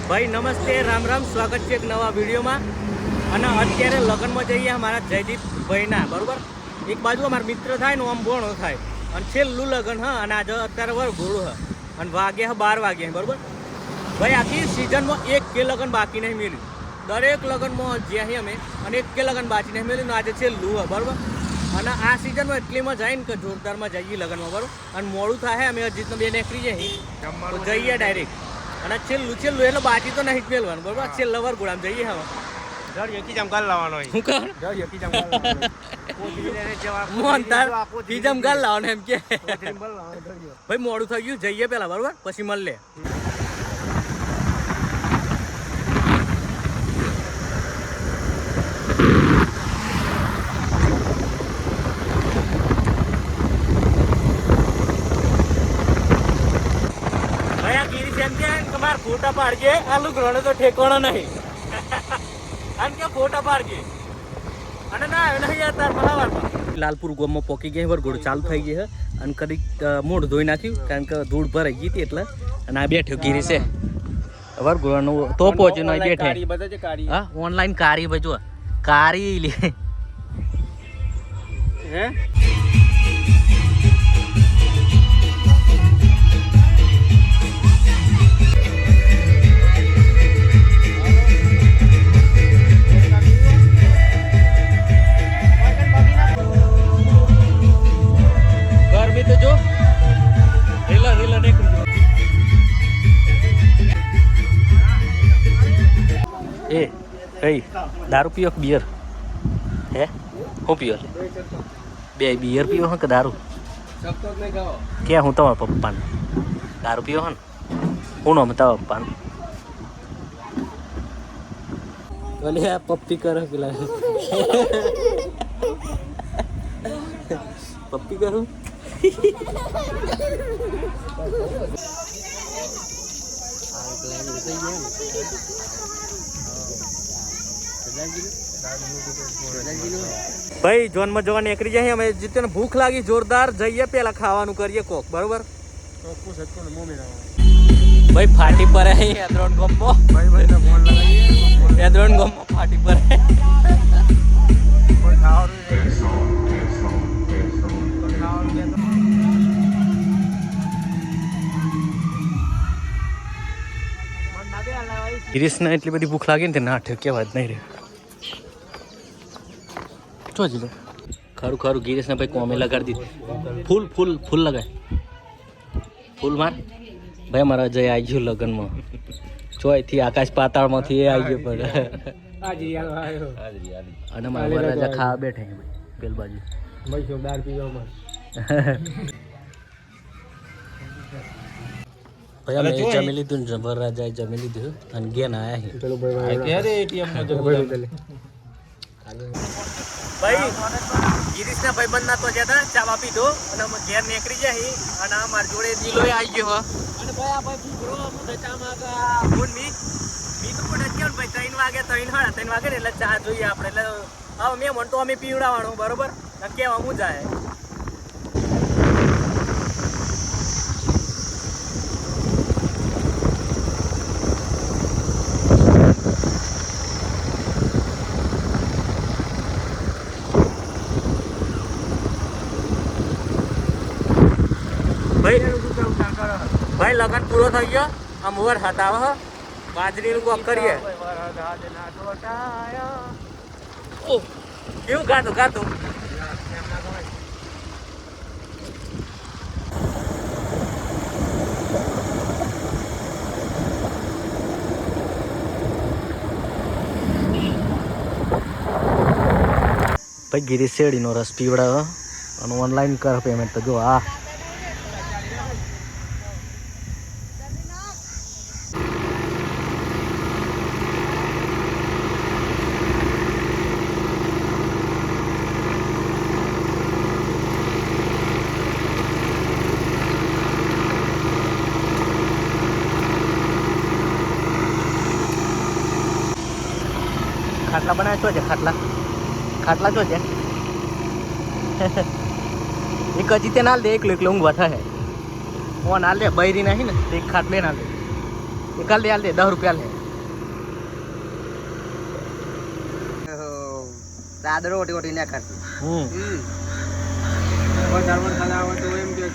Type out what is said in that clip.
ભાઈ નમસ્તે, રામ રામ, સ્વાગત છે એક નવા વિડીયોમાં. અને અત્યારે લગ્નમાં જઈએ અમારા જયદીપભાઈના, બરાબર. એક બાજુ અમારા મિત્ર થાય ને આમ બોણો થાય અને છેલ્લું લગ્ન હા. અને આજે અત્યારે વરઘોડું હા અને વાગ્યા 12 વાગ્યા, બરાબર. ભાઈ આખી સિઝનમાં એક કે લગ્ન બાકી નહીં મેળ્યું. દરેક લગ્નમાં જ્યાં અમે અને એક કે લગ્ન બાકી નહીં મેળ્યું ને આજે છેલ્લું હા, બરાબર. અને આ સિઝનમાં એટલી મજા આવી ને કે જોરદારમાં જઈએ લગ્નમાં, બરાબર. અને મોડું થાય અમે હજી બે નીકળી જઈએ તો જઈએ ડાયરેક્ટ. અને છેલ્લું એટલે બાકી તો નહીં જ મેળવાનું, બરાબર. છેલ્લા વરઘોડામાં જઈએ હવે. એમ કે ભાઈ મોડું થઈ ગયું, જઈએ પેલા, બરાબર, પછી મળે. તમારે ફોટા પાડજે, આલુ ગ્રહણ તો ઠેકાણો નહીં. આમ કે ફોટા પાડજે અને ના નહીં યાર બરાબર. લાલપુર ગામમાં પોકી ગયા, વરઘોડું ચાલુ થઈ ગઈ છે અને કદી મોઢું ધોઈ નાખ્યું કારણ કે ધૂળ ભરાઈ ગઈ હતી એટલે. અને આ બેઠ્યો ગીરી છે વરઘોડાનું તો પહોંચ્યું નહીં બેઠે. હા, ઓનલાઈન કારી ભાઈ જો કારી લે હે. દારૂ પીઓ કે બિયર હે? હું પીઓ બે બિયર પીઓ હે કે દારૂ? ક્યાં હું તમારા પપ્પાને દારૂ પીઓ હે ને? હું નામ તમારા પપ્પાને? ભલે આ પપ્પી કરે પેલા પપ્પી કરું. ભાઈ જોનમાં જવા નીકળી જાય. અમે જીતે ભૂખ લાગી જોરદાર, જઈએ પેલા ખાવાનું કરીએ કોક, બરોબર. ભાઈ ફાટી પર એદ્રોન ગમો ફાટી પર ગિરીશને એટલી બધી ભૂખ લાગી ને ના ઠેકેવા જ નહીં રે. ખરું ખરું ગિરીશને ભાઈ કોમે લગાડી દીધી. ફૂલ લગાય, ફૂલ માર ભાઈ. અમારા જય આવી ગયું લગ્નમાં, ચોયથી આકાશ પાતાળમાંથી એ આવી ગયો. અને મારા રાજા ખાવા બેઠે પેલ બાજુ. ભાઈ અમે જમી લીધું ને વરરાજાએ જમી લીધું અને ઘેર આયા. ભાઈ ગિરીશના ભાઈબંધ ના તો જતા ચા પીધો અને અમે ઘેર નીકળી જાય. અને અમારી જોડે દિલો આવી ગયો અને ભાઈ આ ભાઈ ભૂખરો ફોન મી તો પણ અત્યારે ભાઈ 3 વાગે 3 વાગે ને એટલે ચા જોઈએ આપણે. એટલે હવે મેં મન તો અમે પીવડાવવાનું, બરોબર. કેવા હું જાય ભાઈ. લગન પૂરો થઈ ગયો. આમ વર હતા બાજરીનું કોક કરીએ. કેવું ગાતું ભાઈ. ગીરી શેરડીનો રસ પીવડાવે અને ઓનલાઈન કર પેમેન્ટ. તો જો આ ખાટલા બનાવે છો છે. ખાટલા છો છે એક હજી તે ના દે. એકલો ઊંઘવા થાય ફોન હાલ દે બૈરી નહીં ને એક ખાટલે ના લે. એક હાલ દે 10 રૂપિયા લે. ચાદરો ઓટી ઓટી ના કરતી હમ વધારે વરસાદ આવે તો એમ કે